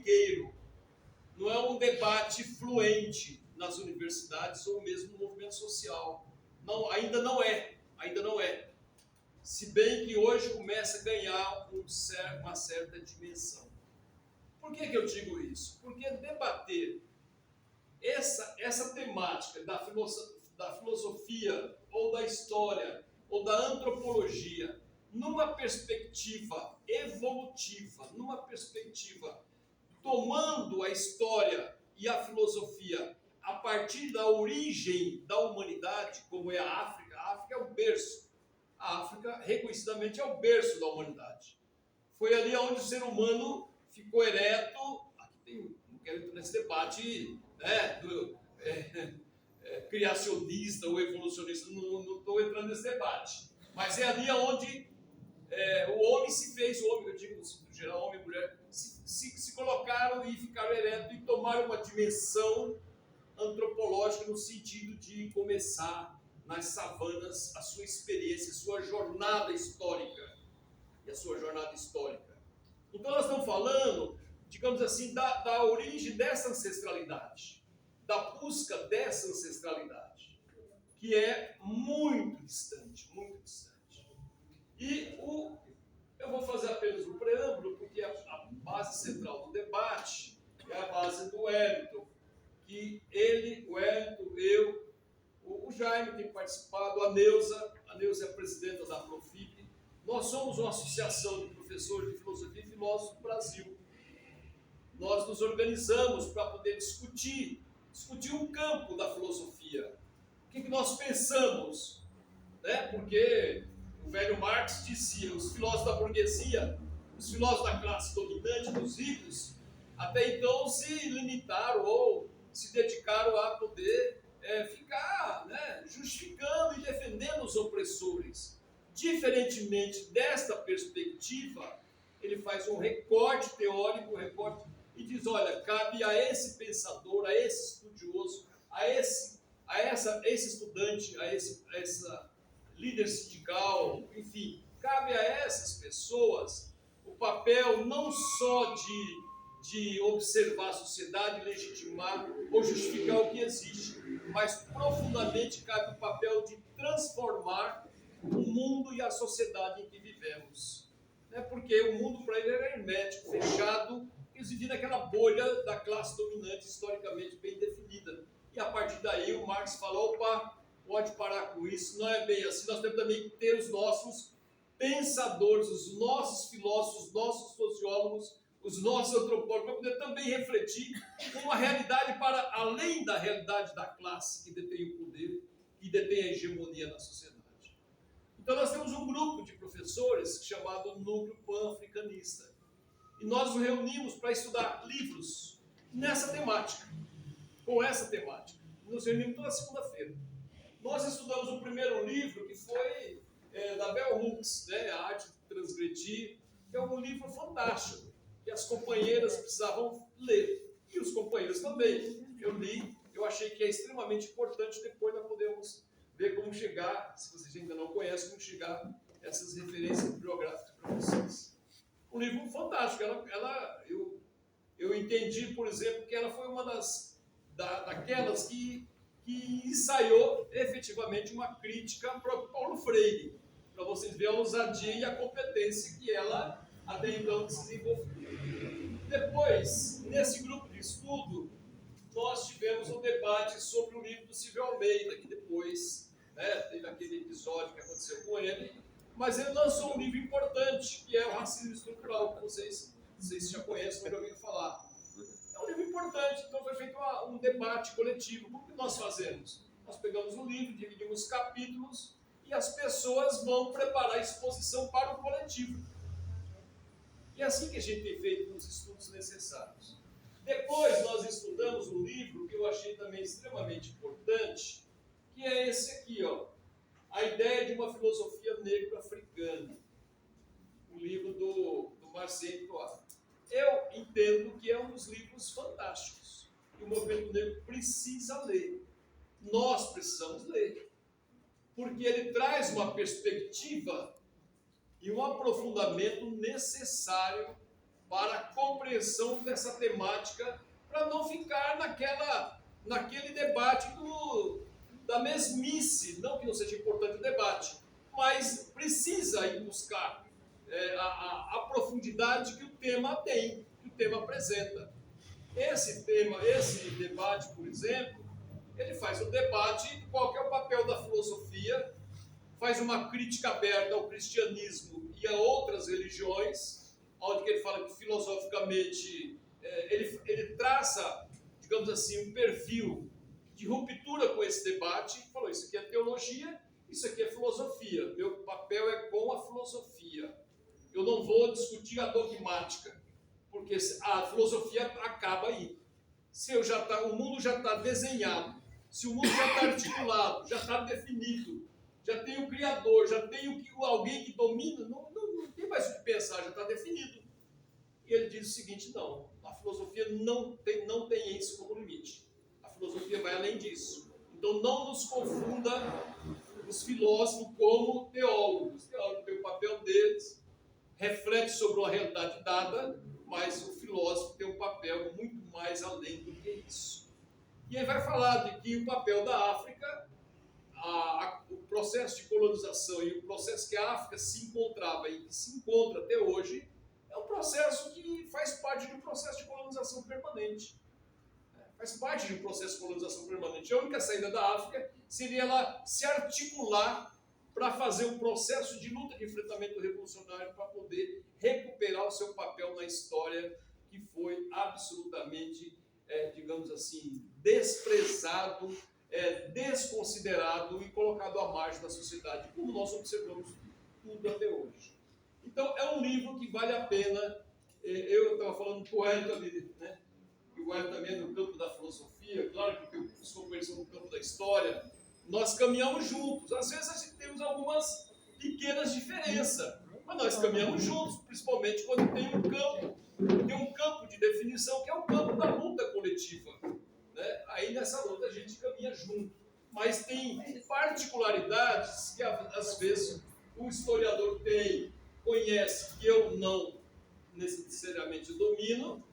corriqueiro, não é um debate fluente nas universidades ou mesmo no movimento social. Não, ainda não é. Se bem que hoje começa a ganhar uma certa dimensão. Por que eu digo isso? Porque debater essa temática da filosofia ou da história ou da antropologia numa perspectiva evolutiva, numa perspectiva tomando a história e a filosofia a partir da origem da humanidade, como é a África. A África é o berço. A África, reconhecidamente, é o berço da humanidade. Foi ali onde o ser humano ficou ereto. Aqui não quero entrar nesse debate, né, criacionista ou evolucionista, não estou entrando nesse debate. Mas é ali onde o homem se fez, o homem, eu digo no geral, homem e mulher, se colocaram e ficaram eretos e tomaram uma dimensão antropológica no sentido de começar nas savanas a sua experiência, a sua jornada histórica. E a sua jornada histórica. Então nós estamos falando, digamos assim, da origem dessa ancestralidade, da busca dessa ancestralidade, que é muito distante, muito distante. E eu vou fazer apenas um preâmbulo, porque a base central do debate é a base do Wellington, que ele, o Wellington, eu, o Jaime tem participado, a Neuza é a presidenta da Profib. Nós somos uma associação de professores de filosofia e filósofos do Brasil. Nós nos organizamos para poder discutir um campo da filosofia. O que nós pensamos? Né? Porque o velho Marx dizia, os filósofos da burguesia, os filósofos da classe dominante, dos ricos, até então se limitaram ou se dedicaram a poder ficar, né, justificando e defendendo os opressores. Diferentemente desta perspectiva, ele faz um recorte teórico, e diz, olha, cabe a esse pensador, a esse estudioso, a esse estudante, a essa líder sindical, enfim, cabe a essas pessoas o papel não só de observar a sociedade, legitimar ou justificar o que existe, mas profundamente cabe o papel de transformar o mundo e a sociedade em que vivemos. Porque o mundo para ele era hermético, fechado, eles viviam naquela bolha da classe dominante historicamente bem definida. E a partir daí o Marx falou, opa, pode parar com isso, não é bem assim, nós temos também que ter os nossos pensadores, os nossos filósofos, os nossos sociólogos, os nossos antropólogos, para poder também refletir uma realidade para além da realidade da classe que detém o poder, que detém a hegemonia na sociedade. Então nós temos um grupo de professores chamado Núcleo Pan-Africanista. E nós nos reunimos para estudar livros nessa temática, com essa temática. Nos reunimos toda segunda-feira. Nós estudamos o primeiro livro, que foi da Bell Hooks, né, A Arte de Transgredir, que é um livro fantástico, que as companheiras precisavam ler, e os companheiros também. Eu li, eu achei que é extremamente importante, depois nós podemos ver como chegar, se vocês ainda não conhecem, como chegar a essas referências bibliográficas para vocês. Um livro fantástico, eu entendi, por exemplo, que ela foi uma daquelas que ensaiou efetivamente uma crítica para Paulo Freire, para vocês verem a ousadia e a competência que ela até então desenvolveu. Depois, nesse grupo de estudo, nós tivemos um debate sobre o livro do Silvio Almeida, que depois teve aquele episódio que aconteceu com ele, mas ele lançou um livro importante, que é o Racismo Estrutural, que vocês já conhecem, mas já ouviram falar. É um livro importante, então foi feito um debate coletivo. Como que nós fazemos? Nós pegamos o livro, dividimos capítulos e as pessoas vão preparar a exposição para o coletivo. E é assim que a gente tem feito os estudos necessários. Depois nós estudamos um livro que eu achei também extremamente importante, que é esse aqui, ó, A Ideia de uma Filosofia Negro-Africana, um livro do Marcel Proust. Eu entendo que é um dos livros fantásticos, que o movimento negro precisa ler. Nós precisamos ler, porque ele traz uma perspectiva e um aprofundamento necessário para a compreensão dessa temática, para não ficar naquele debate da mesmice. Não que não seja importante o debate, mas precisa ir buscar a profundidade que o tema tem, que o tema apresenta. Esse debate, por exemplo, ele faz um debate de qual que é o papel da filosofia, faz uma crítica aberta ao cristianismo e a outras religiões, onde ele fala que filosoficamente ele traça, digamos assim, um perfil de ruptura com esse debate, e falou, isso aqui é teologia, isso aqui é filosofia, meu papel é com a filosofia. Eu não vou discutir a dogmática, porque a filosofia acaba aí. O mundo já está desenhado, se o mundo já está articulado, já está definido, já tem o Criador, já tem alguém que domina, não tem mais o que pensar, já está definido. E ele diz o seguinte, não, a filosofia não tem isso como limite. A filosofia vai além disso. Então não nos confunda os filósofos como teólogos. Os teólogos têm o papel deles, reflete sobre uma realidade dada, mas o filósofo tem um papel muito mais além do que isso. E ele vai falar de que o papel da África, o processo de colonização e o processo que a África se encontrava e que se encontra até hoje, é um processo que faz parte de um processo de colonização permanente. Faz parte de um processo de colonização permanente. A única saída da África seria ela se articular para fazer um processo de luta de enfrentamento revolucionário para poder recuperar o seu papel na história que foi absolutamente, digamos assim, desprezado, desconsiderado e colocado à margem da sociedade, como nós observamos tudo até hoje. Então, é um livro que vale a pena. Eu estava falando com o Hélio ali, né? E o Hélio também é no campo da filosofia, claro que os companheiros são no campo da história. Nós caminhamos juntos. Às vezes a gente temos algumas pequenas diferenças, mas nós caminhamos juntos, principalmente quando tem um campo de definição que é o campo da luta coletiva. Né? Aí nessa luta a gente caminha junto. Mas tem particularidades que às vezes o historiador conhece, que eu não necessariamente domino,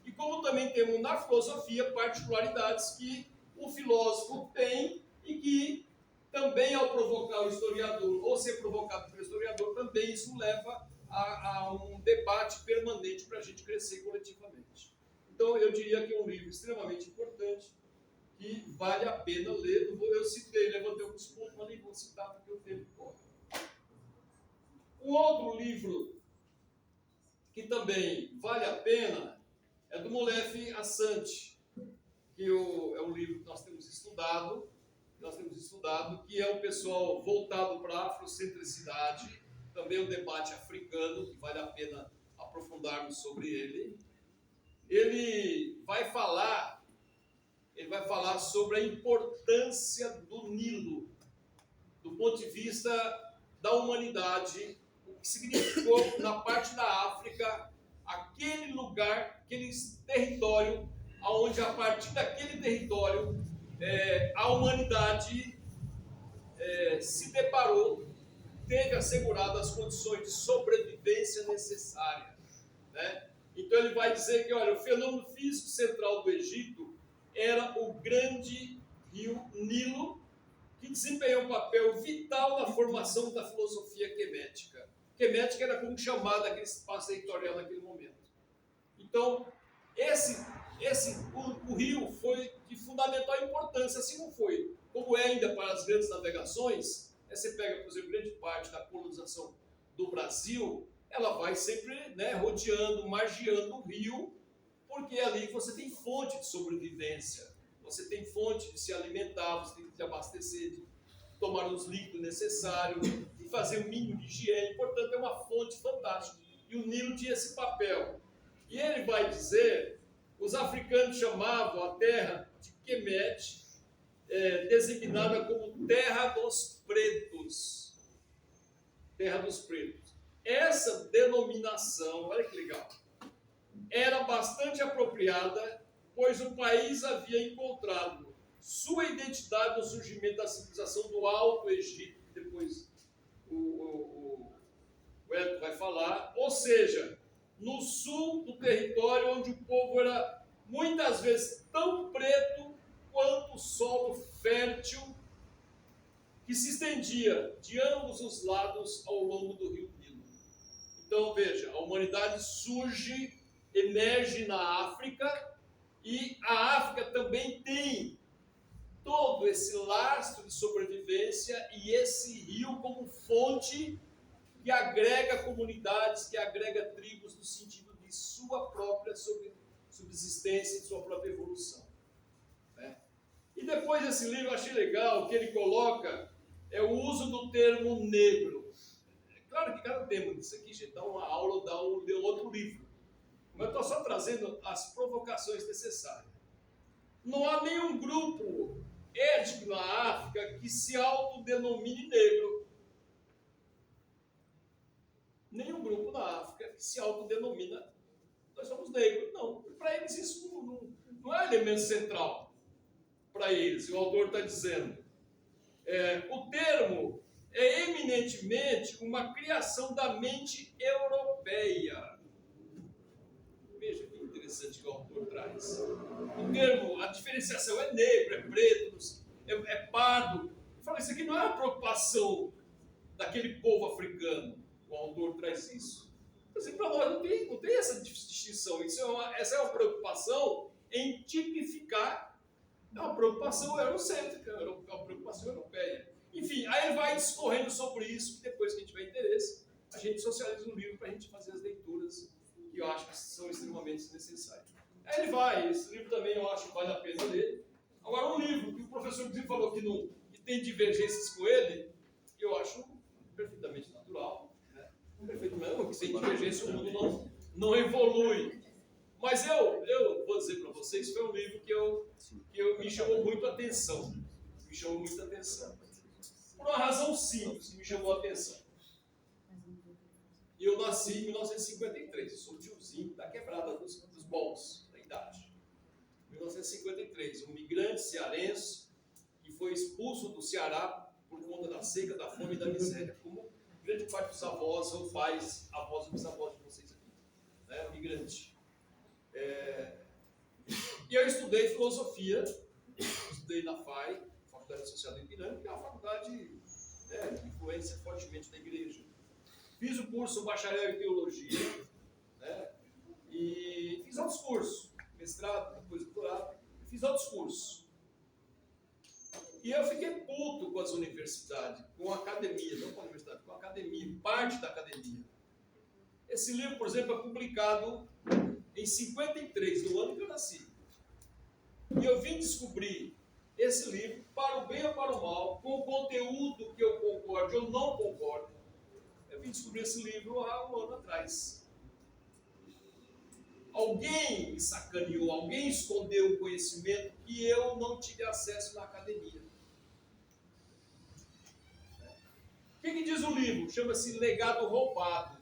e como também temos na filosofia particularidades que o filósofo tem e que também, ao provocar o historiador, ou ser provocado pelo historiador, também isso leva a um debate permanente para a gente crescer coletivamente. Então, eu diria que é um livro extremamente importante, que vale a pena ler. Eu citei, levantei alguns pontos, mas nem vou citar porque o tempo corre. Um outro livro que também vale a pena é do Molefi Assange, que é um livro que nós temos estudado, que é um pessoal voltado para a afrocentricidade, também um debate africano, que vale a pena aprofundarmos sobre ele. Ele vai falar sobre a importância do Nilo, do ponto de vista da humanidade, o que significou na parte da África, aquele lugar, aquele território, onde a partir daquele território a humanidade se deparou, teve assegurado as condições de sobrevivência necessárias. Né? Então ele vai dizer que, olha, o fenômeno físico central do Egito era o grande rio Nilo, que desempenhou um papel vital na formação da filosofia quemética. Quemética era como chamada aquele espaço territorial naquele momento. Então, o rio foi de fundamental importância, assim como é ainda para as grandes navegações. Você pega, por exemplo, grande parte da colonização do Brasil, ela vai sempre rodeando, margeando o rio, porque ali você tem fonte de sobrevivência, você tem fonte de se alimentar, você tem que se abastecer, de tomar os líquidos necessários, de fazer o mínimo de higiene. Portanto, é uma fonte fantástica. E o Nilo tinha esse papel. E ele vai dizer, os africanos chamavam a terra de Kemet, designada como Terra dos Pretos. Terra dos Pretos. Essa denominação, olha que legal, era bastante apropriada, pois o país havia encontrado sua identidade no surgimento da civilização do Alto Egito, depois o Hélio vai falar, ou seja, no sul do território, onde o povo era muitas vezes tão preto quanto o solo fértil que se estendia de ambos os lados ao longo do rio Nilo. Então, veja, a humanidade surge, emerge na África, e a África também tem todo esse lastro de sobrevivência e esse rio como fonte que agrega comunidades, que agrega tribos no sentido de sua própria subsistência, de sua própria evolução. Né? E depois desse livro, eu achei legal que ele coloca o uso do termo negro. É claro que cada termo disso aqui, gente, dá uma aula, dá outro livro. Mas eu estou só trazendo as provocações necessárias. Não há nenhum grupo étnico na África que se autodenomine negro. Nenhum grupo na África que se autodenomina nós somos negros. Não, para eles isso não é elemento central. Para eles, o autor está dizendo. O termo é eminentemente uma criação da mente europeia. Veja que interessante que o autor traz. O termo, a diferenciação é negro, é preto, é pardo. Fala, isso aqui não é uma preocupação daquele povo africano. O autor traz isso. Assim, para nós não tem essa distinção. Essa é uma preocupação em tipificar. É uma preocupação eurocêntrica, é uma preocupação europeia. Enfim, aí ele vai discorrendo sobre isso, que depois que a gente tiver interesse, a gente socializa um livro para a gente fazer as leituras que eu acho que são extremamente necessárias. Aí ele vai, esse livro também eu acho que vale a pena ler. Agora, um livro que o professor falou que tem divergências com ele, eu acho perfeitamente natural. Né? Perfeitamente, porque sem divergência o mundo não evolui. Mas eu vou dizer para vocês, foi um livro que me chamou muito a atenção. Me chamou muita atenção. Por uma razão simples que me chamou a atenção. Eu nasci em 1953, eu sou o tiozinho da quebrada dos bons, da idade. 1953, um migrante cearense que foi expulso do Ceará por conta da seca, da fome e da miséria, como grande parte dos avós ou pais, avós e bisavós de vocês aqui, né? Migrante. E eu estudei filosofia, estudei na FAI, Faculdade Social do Ipiranga, que é uma faculdade de influência fortemente da igreja. Fiz o curso bacharel em teologia, né? E fiz outros cursos, mestrado, depois doutorado, fiz outros cursos. E eu fiquei puto com as universidades, com a academia, não com a universidade, com a academia, parte da academia. Esse livro, por exemplo, é publicado em 53, no ano que eu nasci. E eu vim descobrir esse livro, para o bem ou para o mal, com o conteúdo que eu concordo ou não concordo. Eu vim descobrir esse livro há um ano atrás. Alguém me sacaneou, alguém escondeu um conhecimento que eu não tive acesso na academia. O que diz o livro? Chama-se Legado Roubado.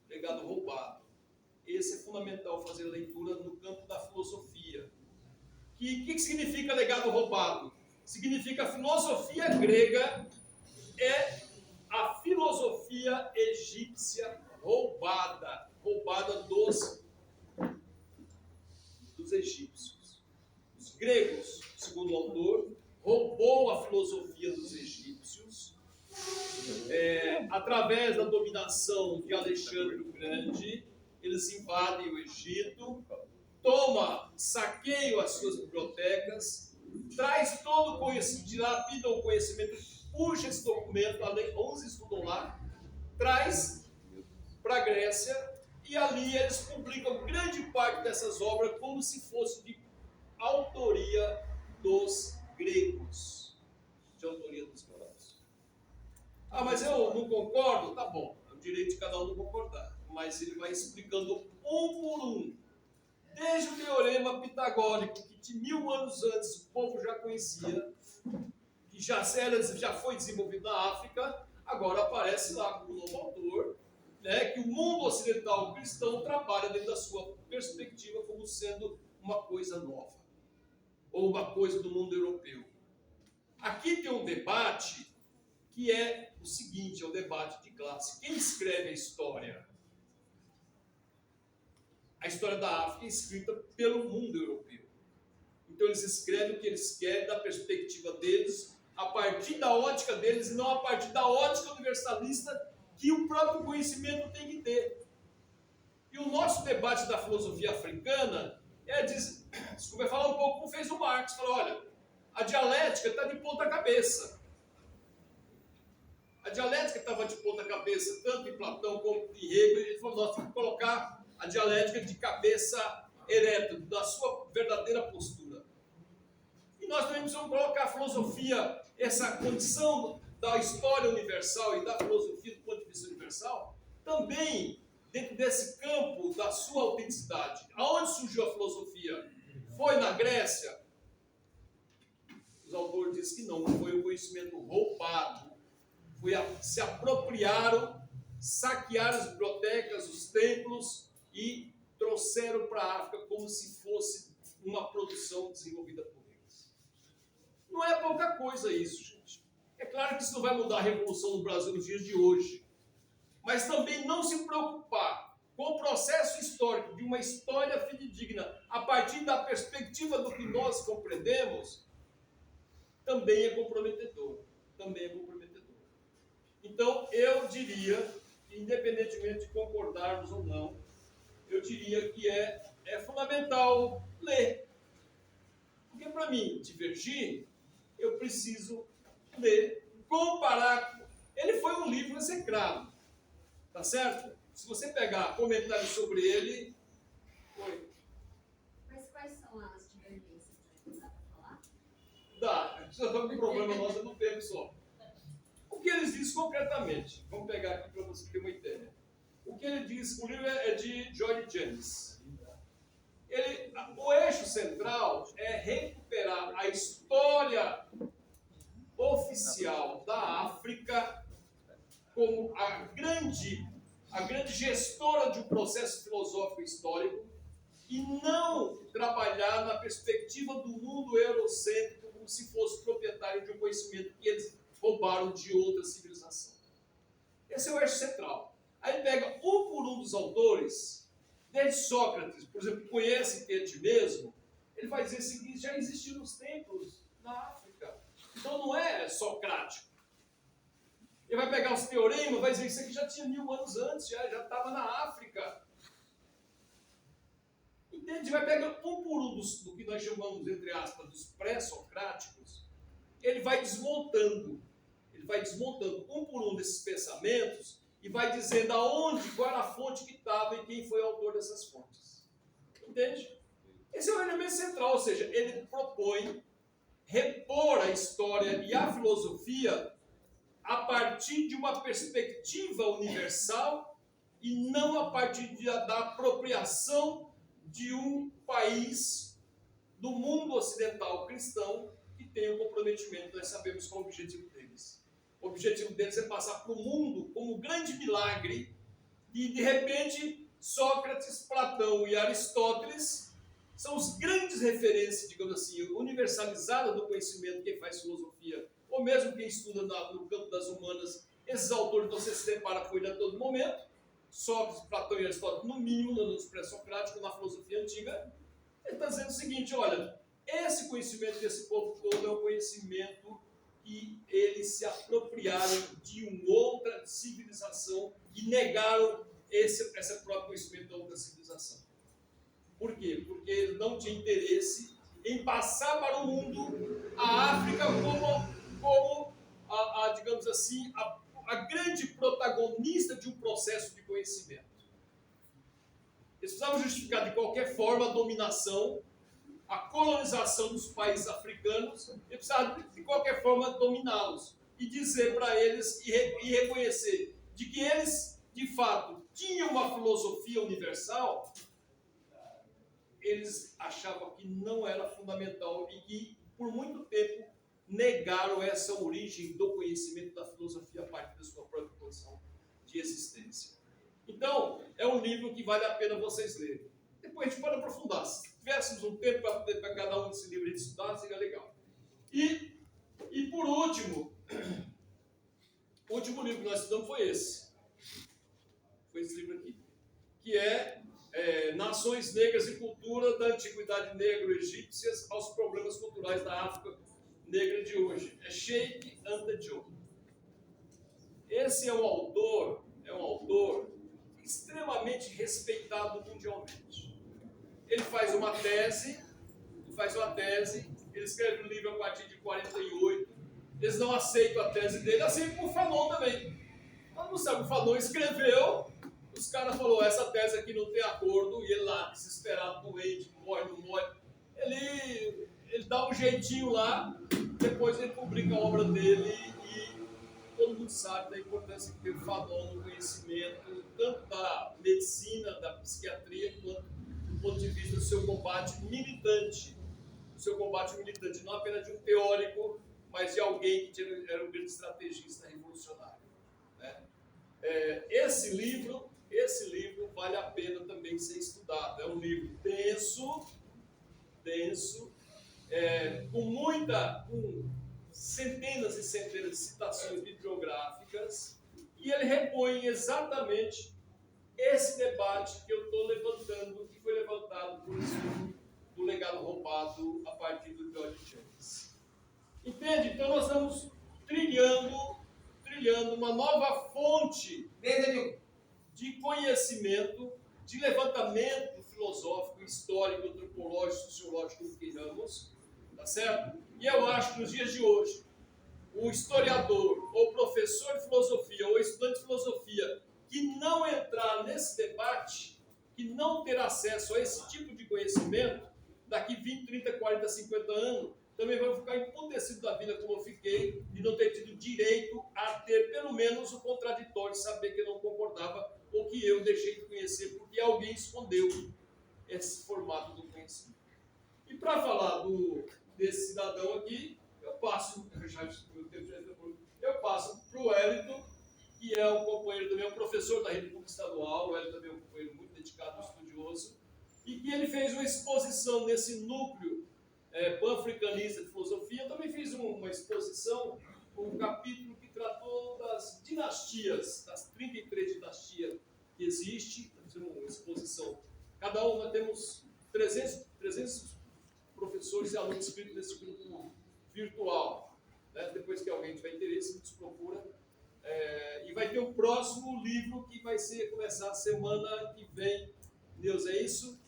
Legado Roubado. Esse é fundamental fazer leitura no campo da filosofia. O que significa legado roubado? Significa a filosofia grega é a filosofia egípcia roubada dos egípcios. Os gregos, segundo o autor, roubou a filosofia dos egípcios através da dominação de Alexandre o Grande. Eles invadem o Egito, saqueiam as suas bibliotecas, traz todo o conhecimento, dilapida o conhecimento, puxa esse documento, uns estudam lá, traz para a Grécia, e ali eles publicam grande parte dessas obras como se fosse de autoria dos gregos. De autoria dos gregos. Mas eu não concordo? Tá bom, é o direito de cada um não concordar. Mas ele vai explicando um por um. Desde o teorema pitagórico, que de 1000 anos antes o povo já conhecia, que já foi desenvolvido na África, agora aparece lá como novo autor, né, que o mundo ocidental cristão trabalha dentro da sua perspectiva como sendo uma coisa nova, ou uma coisa do mundo europeu. Aqui tem um debate que é o seguinte, é o debate de classe. Quem escreve a história? a história da África é escrita pelo mundo europeu. Então eles escrevem o que eles querem da perspectiva deles, a partir da ótica deles e não a partir da ótica universalista que o próprio conhecimento tem que ter. E o nosso debate da filosofia africana é falar um pouco como fez o Marx. Falou, olha, a dialética está de ponta cabeça. A dialética estava de ponta cabeça, tanto em Platão como em Hegel. Ele falou, nós temos que colocar a dialética de cabeça ereta, da sua verdadeira postura. E nós também precisamos colocar a filosofia, essa condição da história universal e da filosofia do ponto de vista universal, também dentro desse campo da sua autenticidade. Aonde surgiu a filosofia? Foi na Grécia? Os autores dizem que não, foi o conhecimento roubado. Se apropriaram, saquearam as bibliotecas, os templos e trouxeram para a África como se fosse uma produção desenvolvida por eles. Não é pouca coisa isso, gente. É claro que isso não vai mudar a revolução no Brasil nos dias de hoje. Mas também não se preocupar com o processo histórico de uma história fidedigna a partir da perspectiva do que nós compreendemos, também é comprometedor. Também é comprometedor. Então, eu diria, independentemente de concordarmos ou não, eu diria que é fundamental ler. Porque para mim divergir, eu preciso ler, comparar. Ele foi um livro execrado, tá certo? Se você pegar comentários sobre ele... Oi. Mas quais são as divergências? Dá para falar? Dá. Isso é um problema nosso, eu não pego só. O que eles dizem concretamente? Vamos pegar aqui para você ter uma ideia. O que ele diz, o livro é de George James. O eixo central é recuperar a história oficial da África como a grande gestora de um processo filosófico histórico e não trabalhar na perspectiva do mundo eurocêntrico como se fosse proprietário de um conhecimento que eles roubaram de outra civilização. Esse é o eixo central. Aí pega um por um dos autores, desde Sócrates, por exemplo, que conhece Kant mesmo, ele vai dizer o seguinte, já existiram os templos na África. Então não é socrático. Ele vai pegar os teoremas, vai dizer que isso aqui já tinha 1000 anos antes, já estava na África. Entende? Vai pegar um por um do que nós chamamos, entre aspas, dos pré-socráticos, ele vai desmontando um por um desses pensamentos e vai dizendo aonde, qual era a fonte que estava e quem foi o autor dessas fontes. Entende? Esse é o elemento central, ou seja, ele propõe repor a história e a filosofia a partir de uma perspectiva universal e não a partir da apropriação de um país do mundo ocidental cristão que tem um comprometimento, nós sabemos qual é o objetivo deles. O objetivo deles é passar para o mundo como um grande milagre e, de repente, Sócrates, Platão e Aristóteles são os grandes referências, digamos assim, universalizadas do conhecimento, quem faz filosofia, ou mesmo quem estuda no campo das humanas, esses autores você se depara com ele a todo momento, Sócrates, Platão e Aristóteles, no mínimo, nos pré-socráticos, na filosofia antiga, ele está dizendo o seguinte, olha, esse conhecimento desse povo todo é um conhecimento que eles se apropriaram de uma outra civilização e negaram esse próprio conhecimento da outra civilização. Por quê? Porque eles não tinham interesse em passar para o mundo a África como digamos assim, a grande protagonista de um processo de conhecimento. Eles precisavam justificar de qualquer forma a dominação, a colonização dos países africanos, eles precisavam de qualquer forma dominá-los e dizer para eles e reconhecer de que eles, de fato, tinham uma filosofia universal, eles achavam que não era fundamental e que, por muito tempo, negaram essa origem do conhecimento da filosofia a partir da sua própria condição de existência. Então, é um livro que vale a pena vocês lerem. Depois a gente pode aprofundar. Se tivéssemos um tempo para poder pegar cada um desse livro e estudar, seria legal. E por último, o último livro que nós estudamos foi esse. Foi esse livro aqui. Que é Nações Negras e Cultura da Antiguidade Negro-Egípcias aos Problemas Culturais da África Negra de hoje. É Sheikh Anta Diop. Esse é um autor extremamente respeitado mundialmente. Ele faz uma tese, ele escreve um livro a partir de 48, eles não aceitam a tese dele, aceitam o Fanon também. Todo mundo sabe, o Fanon escreveu, os caras falaram, essa tese aqui não tem acordo, e ele lá, desesperado, doente, morre, não morre, ele dá um jeitinho lá, depois ele publica a obra dele e todo mundo sabe da importância que tem o Fanon no conhecimento, tanto da medicina, da psiquiatria, quanto do ponto de vista do seu combate militante. Não apenas de um teórico, mas de alguém que era um grande estrategista revolucionário. Né? Esse livro vale a pena também ser estudado. É um livro denso, com centenas e centenas de citações bibliográficas, e ele repõe exatamente esse debate que eu estou levantando, que foi levantado por exemplo, do legado roubado a partir do George Chambers. Entende? Então nós estamos trilhando uma nova fonte de conhecimento, de levantamento filosófico, histórico, antropológico, sociológico, que queiramos, tá certo? E eu acho que nos dias de hoje, o historiador, ou professor de filosofia, ou estudante de filosofia, que não entrar nesse debate, que não ter acesso a esse tipo de conhecimento, daqui 20, 30, 40, 50 anos, também vai ficar emputecido da vida como eu fiquei, de não ter tido direito a ter pelo menos o contraditório, saber que eu não concordava ou que eu deixei de conhecer, porque alguém escondeu esse formato do conhecimento. E para falar desse cidadão aqui, eu passo para o Wellington, que é um companheiro também, um professor da Rede Pública Estadual. O Wellington também é um companheiro muito dedicado, estudioso, e que ele fez uma exposição nesse núcleo pan-africanista de filosofia. Eu também fiz uma exposição, um capítulo que tratou das dinastias, das 33 dinastias que existem. Fizemos uma exposição. Cada uma temos 300 professores e alunos inscritos nesse grupo virtual. Né? Depois que alguém tiver interesse, nos procura. E vai ter o próximo livro que vai começar a semana que vem. Deus, é isso?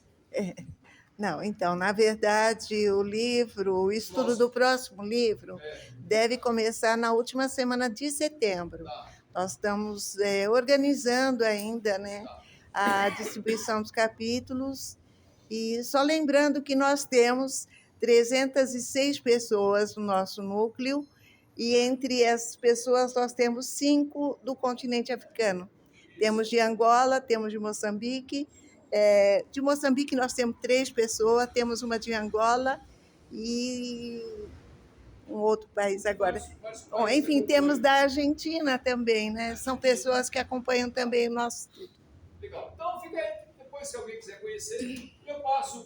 Não, então, na verdade, o estudo do próximo livro deve começar na última semana de setembro. Tá. Nós estamos organizando ainda, né, a distribuição dos capítulos, e só lembrando que nós temos 306 pessoas no nosso núcleo, e entre as pessoas nós temos 5 do continente africano. Temos de Angola, temos de Moçambique. De Moçambique nós temos 3 pessoas, temos uma de Angola e um outro país agora. Bom, enfim, temos da Argentina também, né? São pessoas que acompanham também o nosso estudo. Legal. Então, fica aí. Depois, se alguém quiser conhecer, eu passo